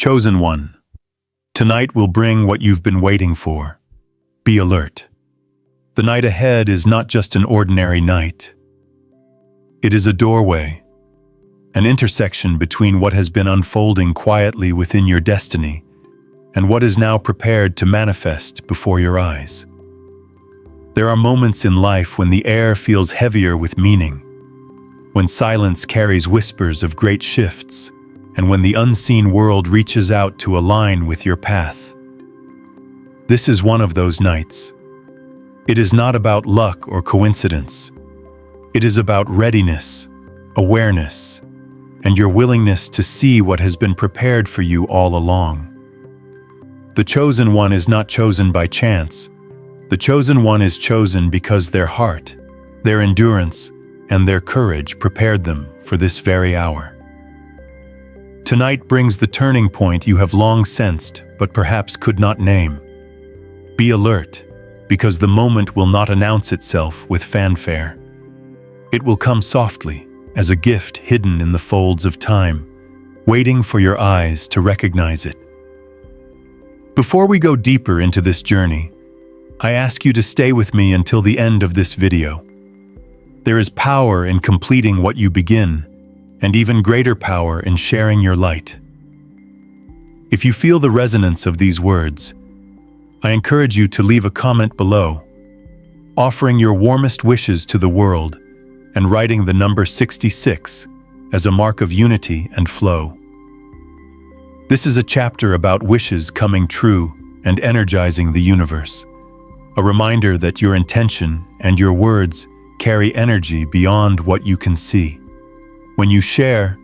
Chosen one, tonight will bring what you've been waiting for. Be alert. The night ahead is not just an ordinary night. It is a doorway, an intersection between what has been unfolding quietly within your destiny and what is now prepared to manifest before your eyes. There are moments in life when the air feels heavier with meaning, when silence carries whispers of great shifts, and when the unseen world reaches out to align with your path. This is one of those nights. It is not about luck or coincidence. It is about readiness, awareness, and your willingness to see what has been prepared for you all along. The chosen one is not chosen by chance. The chosen one is chosen because their heart, their endurance, and their courage prepared them for this very hour. Tonight brings the turning point you have long sensed but perhaps could not name. Be alert, because the moment will not announce itself with fanfare. It will come softly, as a gift hidden in the folds of time, waiting for your eyes to recognize it. Before we go deeper into this journey, I ask you to stay with me until the end of this video. There is power in completing what you begin, and even greater power in sharing your light. If you feel the resonance of these words, I encourage you to leave a comment below, offering your warmest wishes to the world and writing the number 66 as a mark of unity and flow. This is a chapter about wishes coming true and energizing the universe, a reminder that your intention and your words carry energy beyond what you can see. When you share,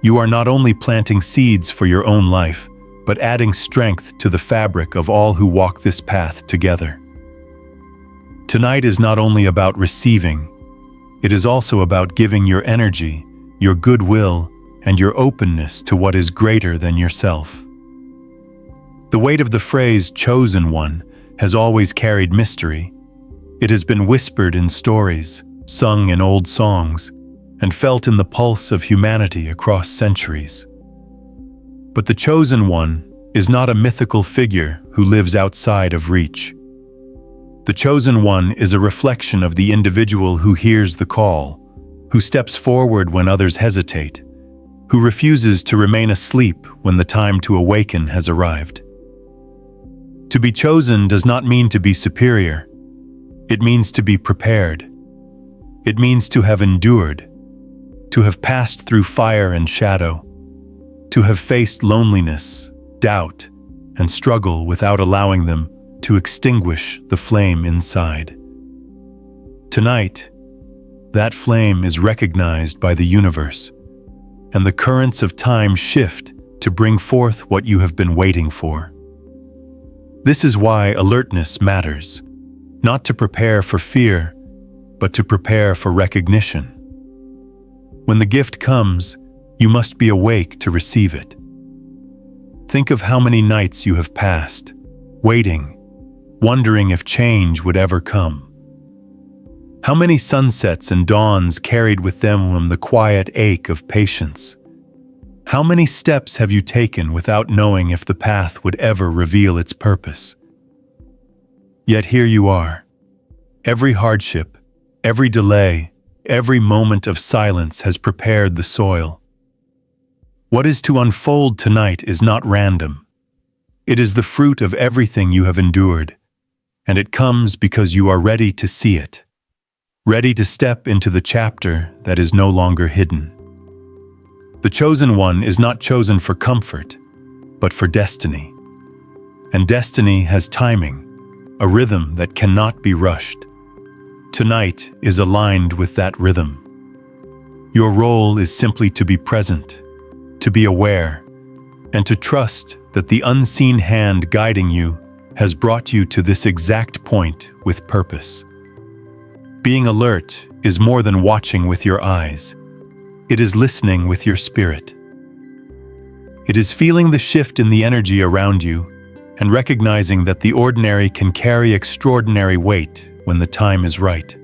you are not only planting seeds for your own life, but adding strength to the fabric of all who walk this path together. Tonight is not only about receiving, it is also about giving your energy, your goodwill, and your openness to what is greater than yourself. The weight of the phrase "chosen one" has always carried mystery. It has been whispered in stories, sung in old songs, and felt in the pulse of humanity across centuries. But the chosen one is not a mythical figure who lives outside of reach. The chosen one is a reflection of the individual who hears the call, who steps forward when others hesitate, who refuses to remain asleep when the time to awaken has arrived. To be chosen does not mean to be superior. It means to be prepared. It means to have endured, to have passed through fire and shadow, to have faced loneliness, doubt, and struggle without allowing them to extinguish the flame inside. Tonight, that flame is recognized by the universe, and the currents of time shift to bring forth what you have been waiting for. This is why alertness matters, not to prepare for fear, but to prepare for recognition. When the gift comes, you must be awake to receive it. Think of how many nights you have passed, waiting, wondering if change would ever come. How many sunsets and dawns carried with them the quiet ache of patience? How many steps have you taken without knowing if the path would ever reveal its purpose? Yet here you are. Every hardship, every delay, every moment of silence has prepared the soil. What is to unfold tonight is not random. It is the fruit of everything you have endured, and it comes because you are ready to see it, ready to step into the chapter that is no longer hidden. The chosen one is not chosen for comfort, but for destiny. And destiny has timing, a rhythm that cannot be rushed. Tonight is aligned with that rhythm. Your role is simply to be present, to be aware, and to trust that the unseen hand guiding you has brought you to this exact point with purpose. Being alert is more than watching with your eyes. It is listening with your spirit. It is feeling the shift in the energy around you and recognizing that the ordinary can carry extraordinary weight when the time is right.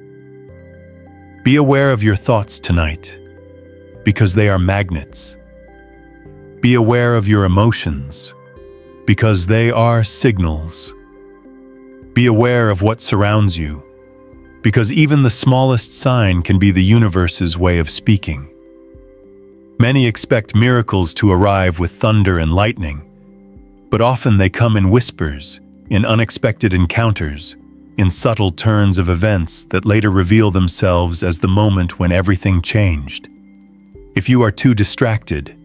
Be aware of your thoughts tonight, because they are magnets. Be aware of your emotions, because they are signals. Be aware of what surrounds you, because even the smallest sign can be the universe's way of speaking. Many expect miracles to arrive with thunder and lightning, but often they come in whispers, in unexpected encounters, in subtle turns of events that later reveal themselves as the moment when everything changed. If you are too distracted,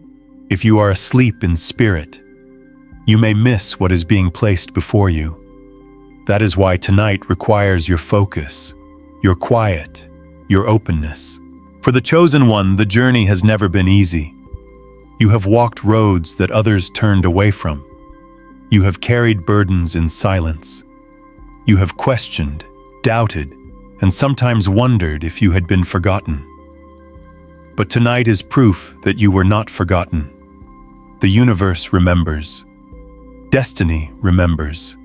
if you are asleep in spirit, you may miss what is being placed before you. That is why tonight requires your focus, your quiet, your openness. For the chosen one, the journey has never been easy. You have walked roads that others turned away from. You have carried burdens in silence. You have questioned, doubted, and sometimes wondered if you had been forgotten. But tonight is proof that you were not forgotten. The universe remembers. Destiny remembers.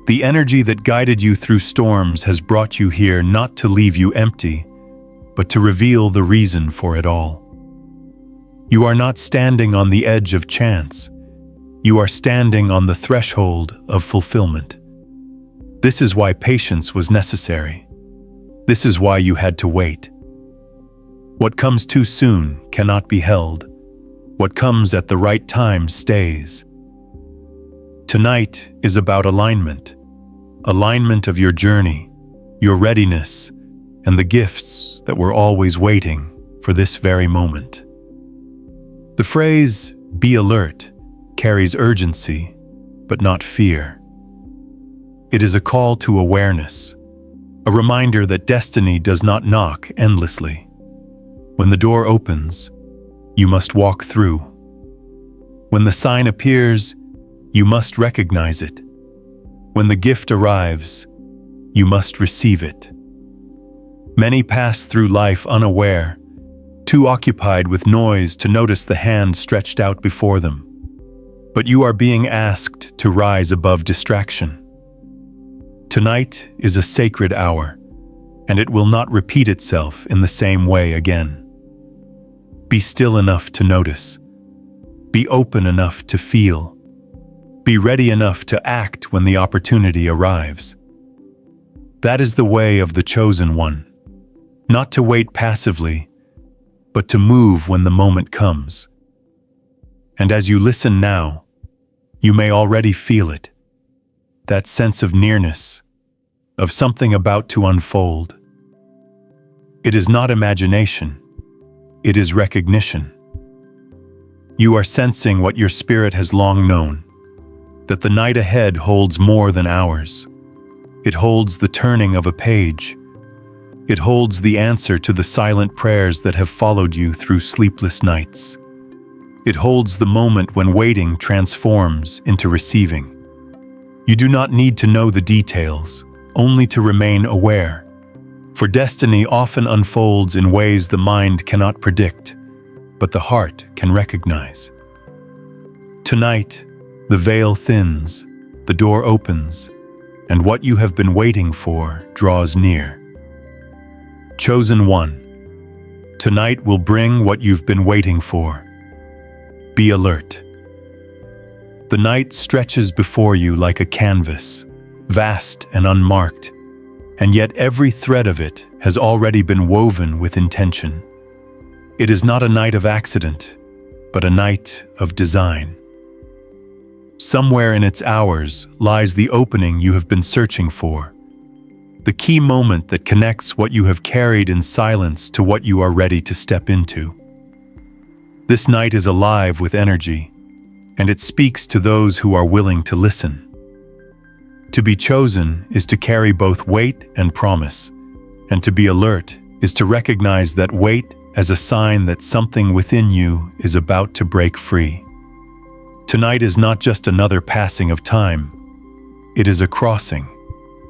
The energy that guided you through storms has brought you here not to leave you empty, but to reveal the reason for it all. You are not standing on the edge of chance. You are standing on the threshold of fulfillment. This is why patience was necessary. This is why you had to wait. What comes too soon cannot be held. What comes at the right time stays. Tonight is about alignment. Alignment of your journey, your readiness, and the gifts that were always waiting for this very moment. The phrase, "be alert," carries urgency, but not fear. It is a call to awareness, a reminder that destiny does not knock endlessly. When the door opens, you must walk through. When the sign appears, you must recognize it. When the gift arrives, you must receive it. Many pass through life unaware, too occupied with noise to notice the hand stretched out before them. But you are being asked to rise above distraction. Tonight is a sacred hour, and it will not repeat itself in the same way again. Be still enough to notice. Be open enough to feel. Be ready enough to act when the opportunity arrives. That is the way of the chosen one. Not to wait passively, but to move when the moment comes. And as you listen now, you may already feel it. That sense of nearness, of something about to unfold. It is not imagination. It is recognition. You are sensing what your spirit has long known, that the night ahead holds more than hours. It holds the turning of a page. It holds the answer to the silent prayers that have followed you through sleepless nights. It holds the moment when waiting transforms into receiving. You do not need to know the details, only to remain aware. For destiny often unfolds in ways the mind cannot predict, but the heart can recognize. Tonight, the veil thins, the door opens, and what you have been waiting for draws near. Chosen one, tonight will bring what you've been waiting for. Be alert. The night stretches before you like a canvas, vast and unmarked, and yet every thread of it has already been woven with intention. It is not a night of accident, but a night of design. Somewhere in its hours lies the opening you have been searching for, the key moment that connects what you have carried in silence to what you are ready to step into. This night is alive with energy, and it speaks to those who are willing to listen. To be chosen is to carry both weight and promise, and to be alert is to recognize that weight as a sign that something within you is about to break free. Tonight is not just another passing of time. It is a crossing,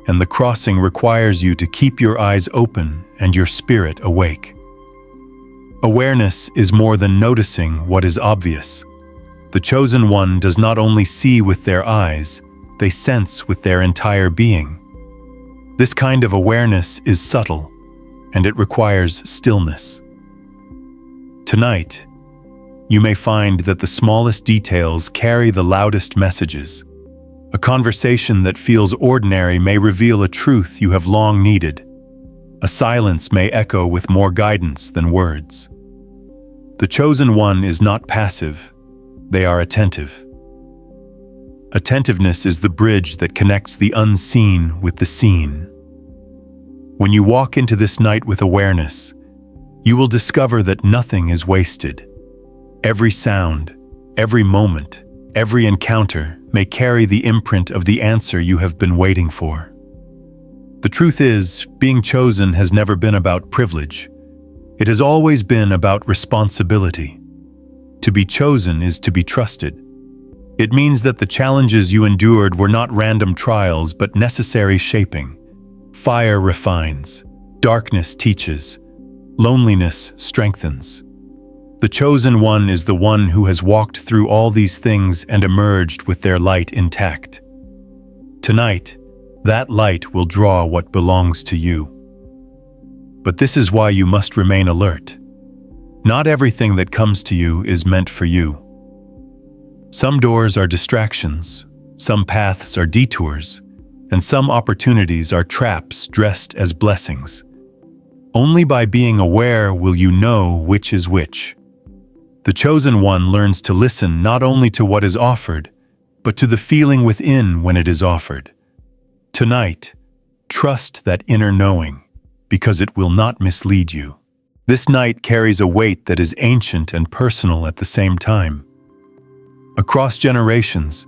and the crossing requires you to keep your eyes open and your spirit awake. Awareness is more than noticing what is obvious. The chosen one does not only see with their eyes, they sense with their entire being. This kind of awareness is subtle, and it requires stillness. Tonight, you may find that the smallest details carry the loudest messages. A conversation that feels ordinary may reveal a truth you have long needed. A silence may echo with more guidance than words. The chosen one is not passive, they are attentive. Attentiveness is the bridge that connects the unseen with the seen. When you walk into this night with awareness, you will discover that nothing is wasted. Every sound, every moment, every encounter may carry the imprint of the answer you have been waiting for. The truth is, being chosen has never been about privilege. It has always been about responsibility. To be chosen is to be trusted. It means that the challenges you endured were not random trials but necessary shaping. Fire refines, darkness teaches, loneliness strengthens. The chosen one is the one who has walked through all these things and emerged with their light intact. Tonight, that light will draw what belongs to you. But this is why you must remain alert. Not everything that comes to you is meant for you. Some doors are distractions, some paths are detours, and some opportunities are traps dressed as blessings. Only by being aware will you know which is which. The chosen one learns to listen not only to what is offered, but to the feeling within when it is offered. Tonight, trust that inner knowing, because it will not mislead you. This night carries a weight that is ancient and personal at the same time. Across generations,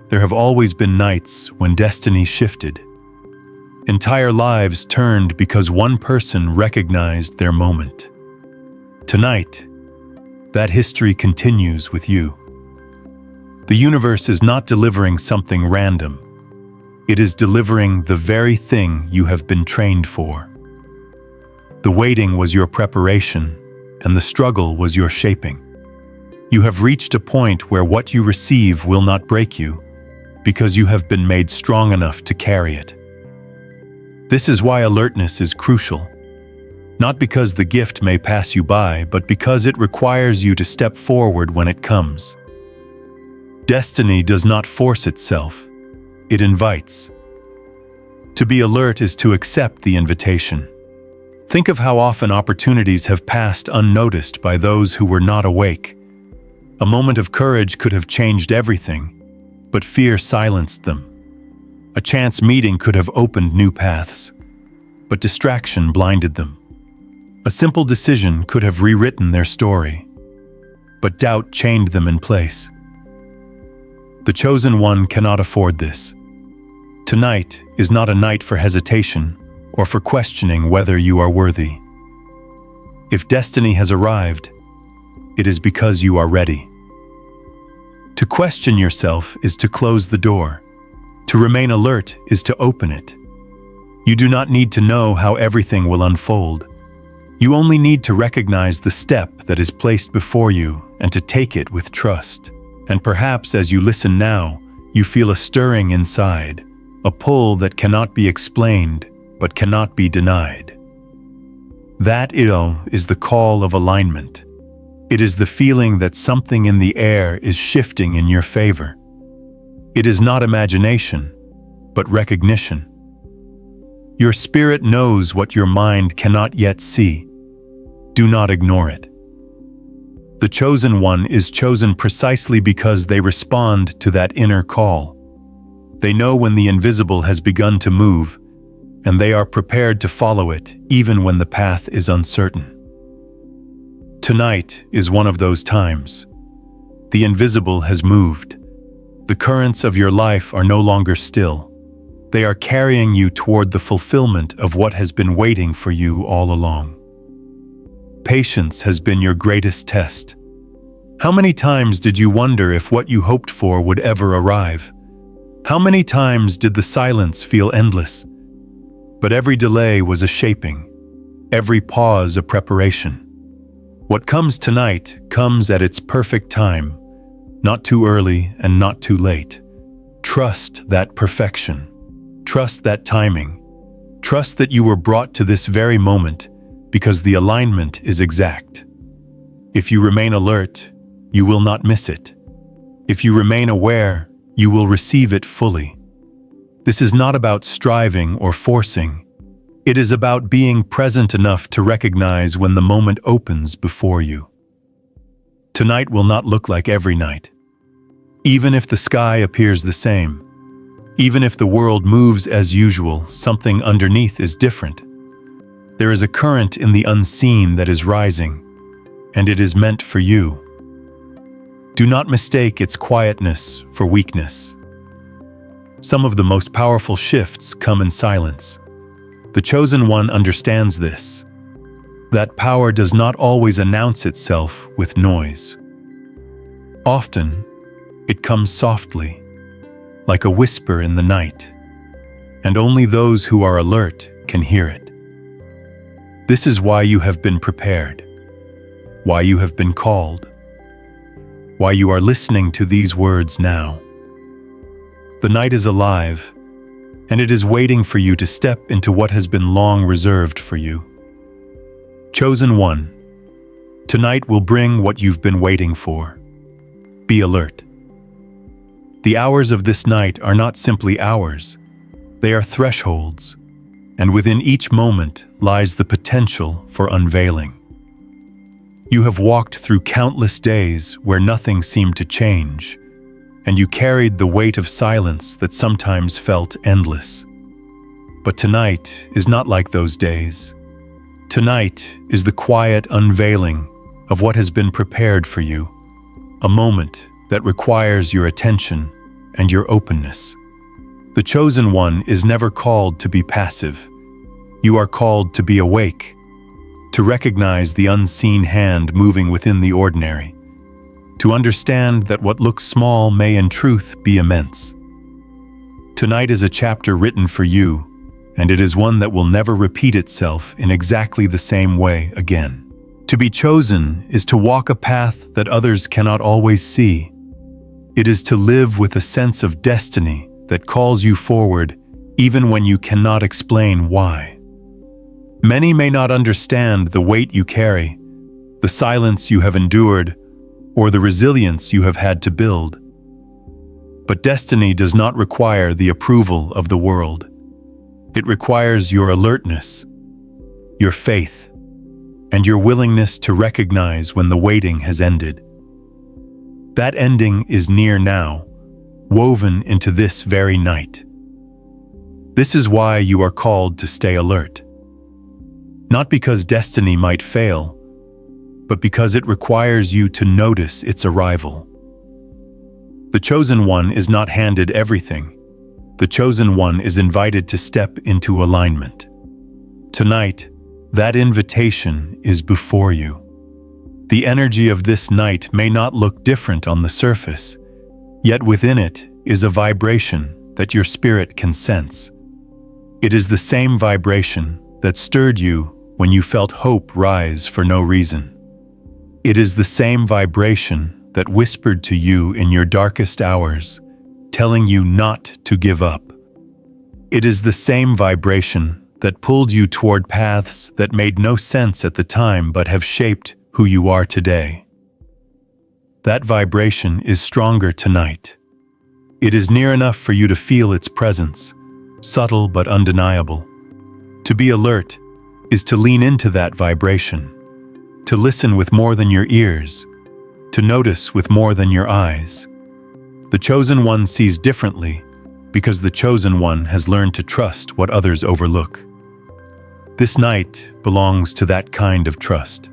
there have always been nights when destiny shifted. Entire lives turned because one person recognized their moment. Tonight, that history continues with you. The universe is not delivering something random. It is delivering the very thing you have been trained for. The waiting was your preparation, and the struggle was your shaping. You have reached a point where what you receive will not break you, because you have been made strong enough to carry it. This is why alertness is crucial. Not because the gift may pass you by, but because it requires you to step forward when it comes. Destiny does not force itself, it invites. To be alert is to accept the invitation. Think of how often opportunities have passed unnoticed by those who were not awake. A moment of courage could have changed everything, but fear silenced them. A chance meeting could have opened new paths, but distraction blinded them. A simple decision could have rewritten their story, but doubt chained them in place. The chosen one cannot afford this. Tonight is not a night for hesitation or for questioning whether you are worthy. If destiny has arrived, it is because you are ready. To question yourself is to close the door. To remain alert is to open it. You do not need to know how everything will unfold. You only need to recognize the step that is placed before you and to take it with trust. And perhaps as you listen now, you feel a stirring inside, a pull that cannot be explained but cannot be denied. That is the call of alignment. It is the feeling that something in the air is shifting in your favor. It is not imagination, but recognition. Your spirit knows what your mind cannot yet see. Do not ignore it. The chosen one is chosen precisely because they respond to that inner call. They know when the invisible has begun to move, and they are prepared to follow it even when the path is uncertain. Tonight is one of those times. The invisible has moved. The currents of your life are no longer still. They are carrying you toward the fulfillment of what has been waiting for you all along. Patience has been your greatest test. How many times did you wonder if what you hoped for would ever arrive? How many times did the silence feel endless? But every delay was a shaping, every pause a preparation. What comes tonight comes at its perfect time, not too early and not too late. Trust that perfection. Trust that timing. Trust that you were brought to this very moment because the alignment is exact. If you remain alert, you will not miss it. If you remain aware, you will receive it fully. This is not about striving or forcing. It is about being present enough to recognize when the moment opens before you. Tonight will not look like every night. Even if the sky appears the same, even if the world moves as usual, something underneath is different. There is a current in the unseen that is rising, and it is meant for you. Do not mistake its quietness for weakness. Some of the most powerful shifts come in silence. The Chosen One understands this. That power does not always announce itself with noise. Often, it comes softly, like a whisper in the night, and only those who are alert can hear it. This is why you have been prepared, why you have been called, why you are listening to these words now. The night is alive, and it is waiting for you to step into what has been long reserved for you. Chosen One, tonight will bring what you've been waiting for. Be alert. The hours of this night are not simply hours, they are thresholds, and within each moment lies the potential for unveiling. You have walked through countless days where nothing seemed to change, and you carried the weight of silence that sometimes felt endless. But tonight is not like those days. Tonight is the quiet unveiling of what has been prepared for you, a moment that requires your attention and your openness. The Chosen One is never called to be passive. You are called to be awake, to recognize the unseen hand moving within the ordinary, to understand that what looks small may in truth be immense. Tonight is a chapter written for you, and it is one that will never repeat itself in exactly the same way again. To be chosen is to walk a path that others cannot always see. It is to live with a sense of destiny that calls you forward even when you cannot explain why. Many may not understand the weight you carry, the silence you have endured, or the resilience you have had to build. But destiny does not require the approval of the world. It requires your alertness, your faith, and your willingness to recognize when the waiting has ended. That ending is near now, woven into this very night. This is why you are called to stay alert. Not because destiny might fail, but because it requires you to notice its arrival. The Chosen One is not handed everything. The Chosen One is invited to step into alignment. Tonight, that invitation is before you. The energy of this night may not look different on the surface, yet within it is a vibration that your spirit can sense. It is the same vibration that stirred you when you felt hope rise for no reason. It is the same vibration that whispered to you in your darkest hours, telling you not to give up. It is the same vibration that pulled you toward paths that made no sense at the time but have shaped who you are today. That vibration is stronger tonight. It is near enough for you to feel its presence, subtle but undeniable. To be alert is to lean into that vibration, to listen with more than your ears, to notice with more than your eyes. The Chosen One sees differently because the Chosen One has learned to trust what others overlook. This night belongs to that kind of trust.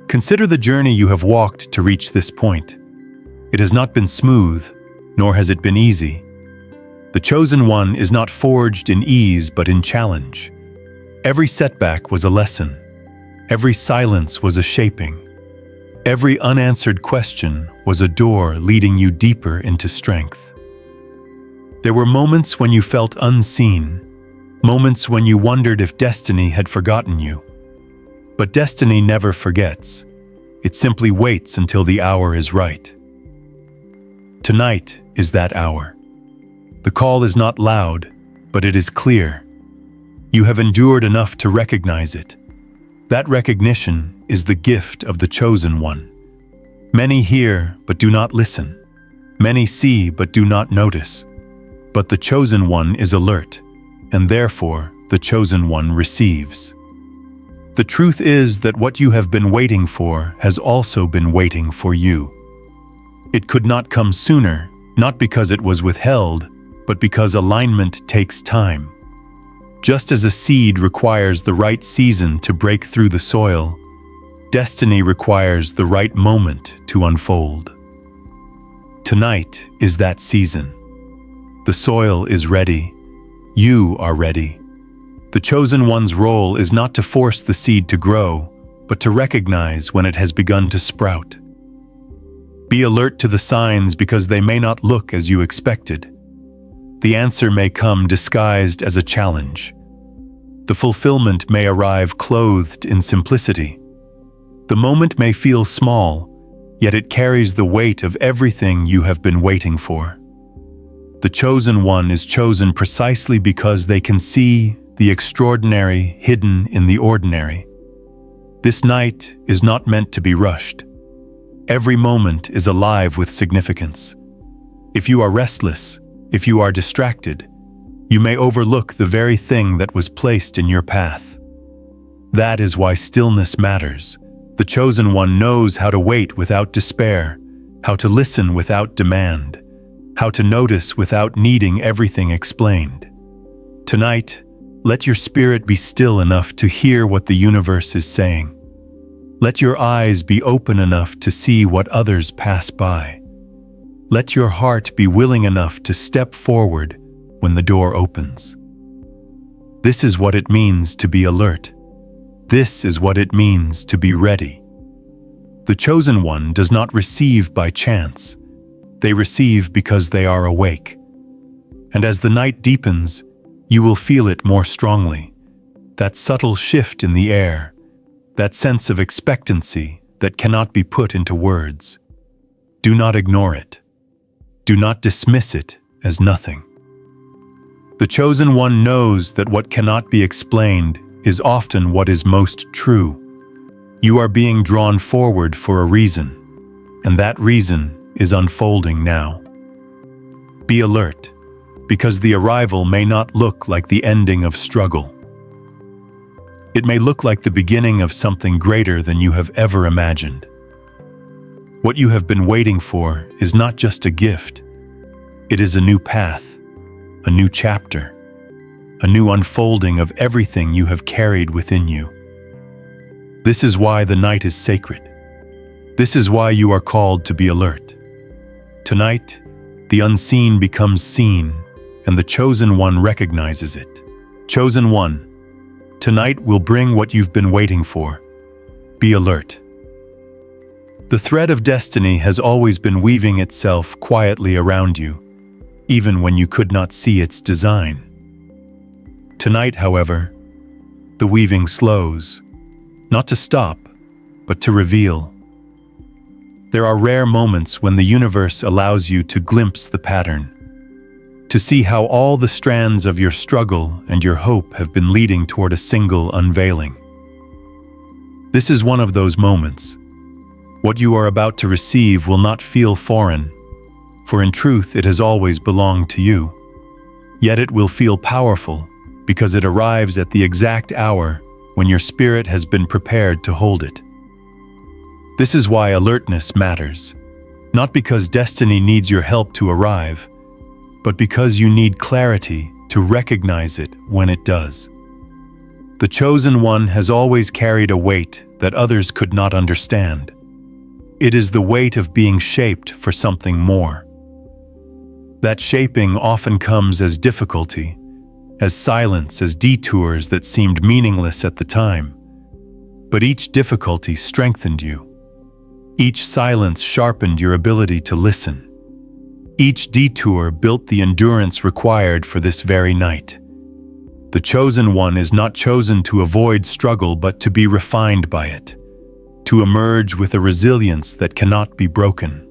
Consider the journey you have walked to reach this point. It has not been smooth, nor has it been easy. The Chosen One is not forged in ease but in challenge. Every setback was a lesson. Every silence was a shaping. Every unanswered question was a door leading you deeper into strength. There were moments when you felt unseen, moments when you wondered if destiny had forgotten you. But destiny never forgets. It simply waits until the hour is right. Tonight is that hour. The call is not loud, but it is clear. You have endured enough to recognize it. That recognition is the gift of the Chosen One. Many hear, but do not listen. Many see, but do not notice. But the chosen one is alert, and therefore the chosen one receives. The truth is that what you have been waiting for has also been waiting for you. It could not come sooner, not because it was withheld, but because alignment takes time. Just as a seed requires the right season to break through the soil, destiny requires the right moment to unfold. Tonight is that season. The soil is ready. You are ready. The chosen one's role is not to force the seed to grow, but to recognize when it has begun to sprout. Be alert to the signs because they may not look as you expected. The answer may come disguised as a challenge. The fulfillment may arrive clothed in simplicity. The moment may feel small, yet it carries the weight of everything you have been waiting for. The chosen one is chosen precisely because they can see the extraordinary hidden in the ordinary. This night is not meant to be rushed. Every moment is alive with significance. If you are restless, if you are distracted, you may overlook the very thing that was placed in your path. That is why stillness matters. The chosen one knows how to wait without despair, how to listen without demand, how to notice without needing everything explained. Tonight, let your spirit be still enough to hear what the universe is saying. Let your eyes be open enough to see what others pass by. Let your heart be willing enough to step forward when the door opens. This is what it means to be alert. This is what it means to be ready. The chosen one does not receive by chance. They receive because they are awake. And as the night deepens, you will feel it more strongly. That subtle shift in the air, that sense of expectancy that cannot be put into words. Do not ignore it. Do not dismiss it as nothing. The chosen one knows that what cannot be explained is often what is most true. You are being drawn forward for a reason, and that reason is unfolding now. Be alert, because the arrival may not look like the ending of struggle. It may look like the beginning of something greater than you have ever imagined. What you have been waiting for is not just a gift. It is a new path, a new chapter, a new unfolding of everything you have carried within you. This is why the night is sacred. This is why you are called to be alert. Tonight, the unseen becomes seen, and the chosen one recognizes it. Chosen one, tonight will bring what you've been waiting for. Be alert. The thread of destiny has always been weaving itself quietly around you, even when you could not see its design. Tonight, however, the weaving slows, not to stop, but to reveal. There are rare moments when the universe allows you to glimpse the pattern, to see how all the strands of your struggle and your hope have been leading toward a single unveiling. This is one of those moments. What you are about to receive will not feel foreign, for in truth it has always belonged to you. Yet it will feel powerful because it arrives at the exact hour when your spirit has been prepared to hold it. This is why alertness matters, not because destiny needs your help to arrive, but because you need clarity to recognize it when it does. The chosen one has always carried a weight that others could not understand. It is the weight of being shaped for something more. That shaping often comes as difficulty, as silence, as detours that seemed meaningless at the time. But each difficulty strengthened you. Each silence sharpened your ability to listen. Each detour built the endurance required for this very night. The chosen one is not chosen to avoid struggle, but to be refined by it, to emerge with a resilience that cannot be broken.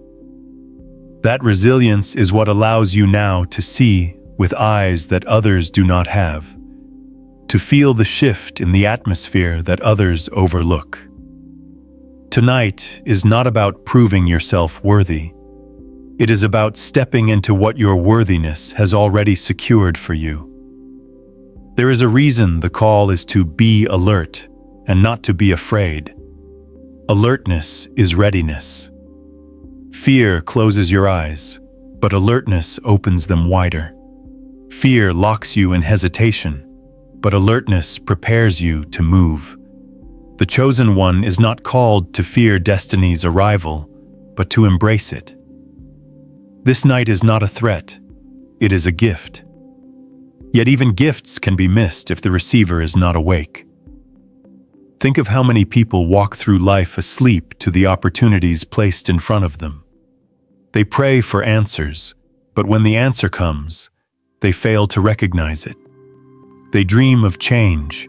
That resilience is what allows you now to see with eyes that others do not have, to feel the shift in the atmosphere that others overlook. Tonight is not about proving yourself worthy. It is about stepping into what your worthiness has already secured for you. There is a reason the call is to be alert and not to be afraid. Alertness is readiness. Fear closes your eyes, but alertness opens them wider. Fear locks you in hesitation, but alertness prepares you to move. The chosen one is not called to fear destiny's arrival, but to embrace it. This night is not a threat, it is a gift. Yet even gifts can be missed if the receiver is not awake. Think of how many people walk through life asleep to the opportunities placed in front of them. They pray for answers, but when the answer comes, they fail to recognize it. They dream of change,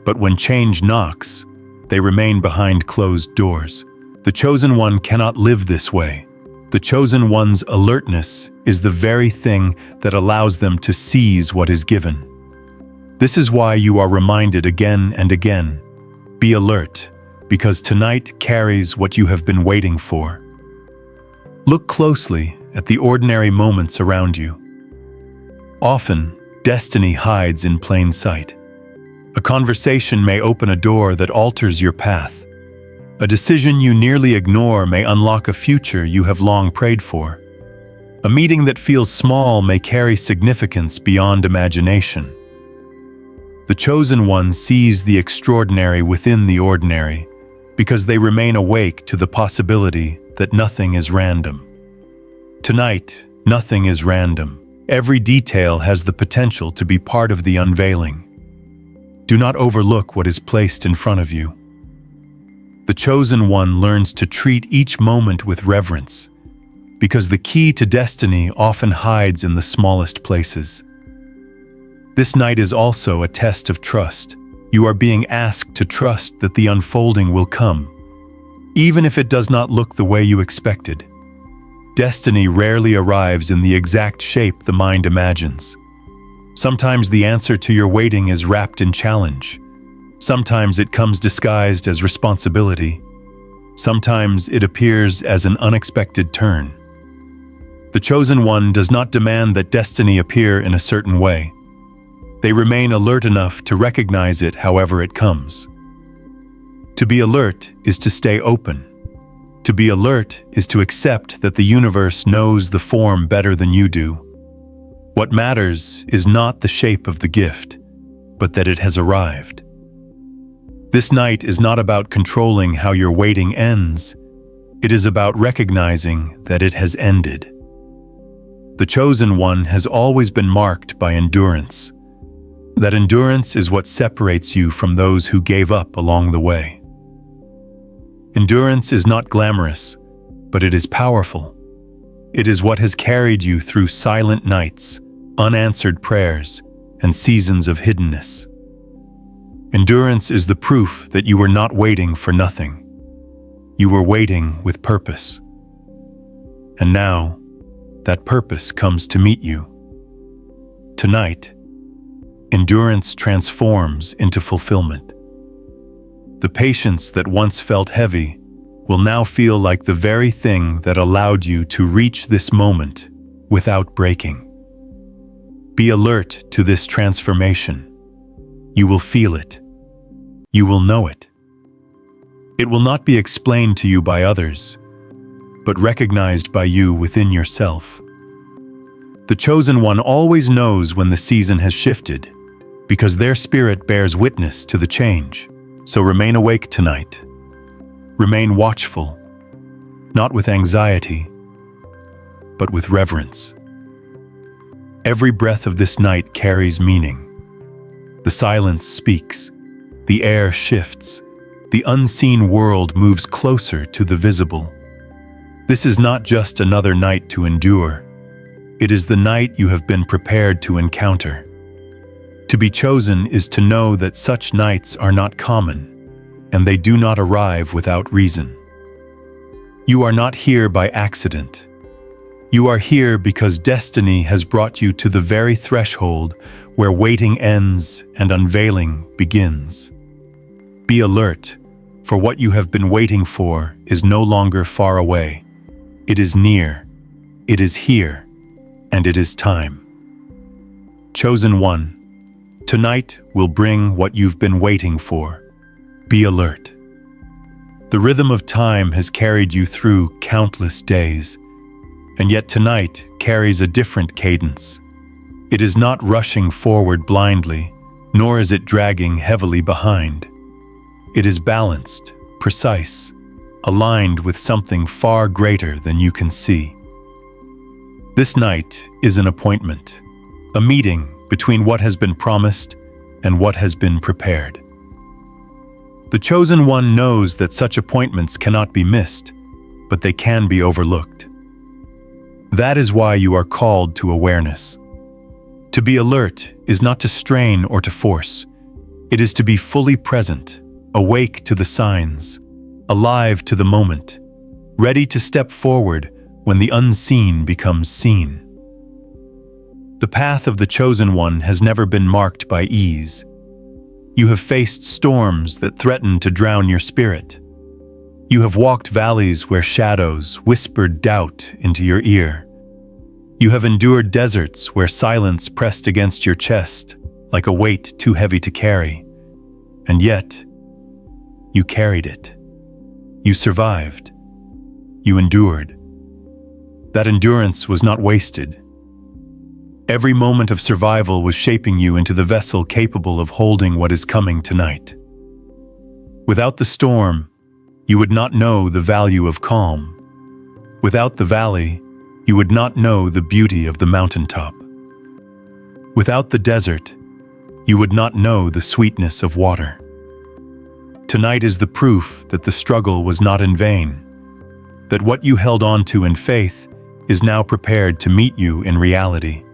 but when change knocks, they remain behind closed doors. The chosen one cannot live this way. The chosen one's alertness is the very thing that allows them to seize what is given. This is why you are reminded again and again, be alert, because tonight carries what you have been waiting for. Look closely at the ordinary moments around you. Often, destiny hides in plain sight. A conversation may open a door that alters your path. A decision you nearly ignore may unlock a future you have long prayed for. A meeting that feels small may carry significance beyond imagination. The chosen one sees the extraordinary within the ordinary because they remain awake to the possibility that nothing is random. Tonight, nothing is random. Every detail has the potential to be part of the unveiling. Do not overlook what is placed in front of you. The chosen one learns to treat each moment with reverence, because the key to destiny often hides in the smallest places. This night is also a test of trust. You are being asked to trust that the unfolding will come, even if it does not look the way you expected. Destiny rarely arrives in the exact shape the mind imagines. Sometimes the answer to your waiting is wrapped in challenge. Sometimes it comes disguised as responsibility. Sometimes it appears as an unexpected turn. The chosen one does not demand that destiny appear in a certain way. They remain alert enough to recognize it however it comes. To be alert is to stay open. To be alert is to accept that the universe knows the form better than you do. What matters is not the shape of the gift, but that it has arrived. This night is not about controlling how your waiting ends. It is about recognizing that it has ended. The chosen one has always been marked by endurance. That endurance is what separates you from those who gave up along the way. Endurance is not glamorous, but it is powerful. It is what has carried you through silent nights, unanswered prayers, and seasons of hiddenness. Endurance is the proof that you were not waiting for nothing. You were waiting with purpose. And now, that purpose comes to meet you. Tonight, endurance transforms into fulfillment. The patience that once felt heavy will now feel like the very thing that allowed you to reach this moment without breaking. Be alert to this transformation. You will feel it. You will know it. It will not be explained to you by others, but recognized by you within yourself. The chosen one always knows when the season has shifted, because their spirit bears witness to the change. So remain awake tonight. Remain watchful, not with anxiety, but with reverence. Every breath of this night carries meaning. The silence speaks, the air shifts, the unseen world moves closer to the visible. This is not just another night to endure. It is the night you have been prepared to encounter. To be chosen is to know that such nights are not common, and they do not arrive without reason. You are not here by accident. You are here because destiny has brought you to the very threshold where waiting ends and unveiling begins. Be alert, For what you have been waiting for is no longer far away. It is near, it is here, and it is time. Chosen one, tonight will bring what you've been waiting for. Be alert. The rhythm of time has carried you through countless days, and yet tonight carries a different cadence. It is not rushing forward blindly, nor is it dragging heavily behind. It is balanced, precise, aligned with something far greater than you can see. This night is an appointment, a meeting between what has been promised and what has been prepared. The chosen one knows that such appointments cannot be missed, but they can be overlooked. That is why you are called to awareness. To be alert is not to strain or to force. It is to be fully present, awake to the signs, alive to the moment, ready to step forward when the unseen becomes seen. The path of the chosen one has never been marked by ease. You have faced storms that threaten to drown your spirit. You have walked valleys where shadows whispered doubt into your ear. You have endured deserts where silence pressed against your chest like a weight too heavy to carry. And yet, you carried it. You survived. You endured. That endurance was not wasted. Every moment of survival was shaping you into the vessel capable of holding what is coming tonight. Without the storm, you would not know the value of calm. Without the valley, you would not know the beauty of the mountaintop. Without the desert, you would not know the sweetness of water. Tonight is the proof that the struggle was not in vain, that what you held on to in faith is now prepared to meet you in reality.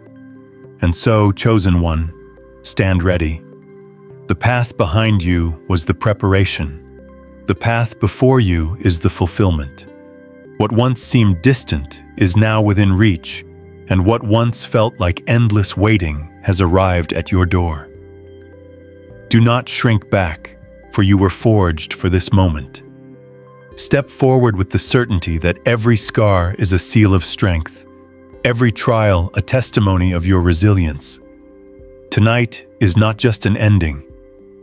And so, chosen one, stand ready. The path behind you was the preparation. The path before you is the fulfillment. What once seemed distant is now within reach, and what once felt like endless waiting has arrived at your door. Do not shrink back, for you were forged for this moment. Step forward with the certainty that every scar is a seal of strength, every trial a testimony of your resilience. Tonight is not just an ending,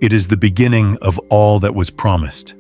it is the beginning of all that was promised.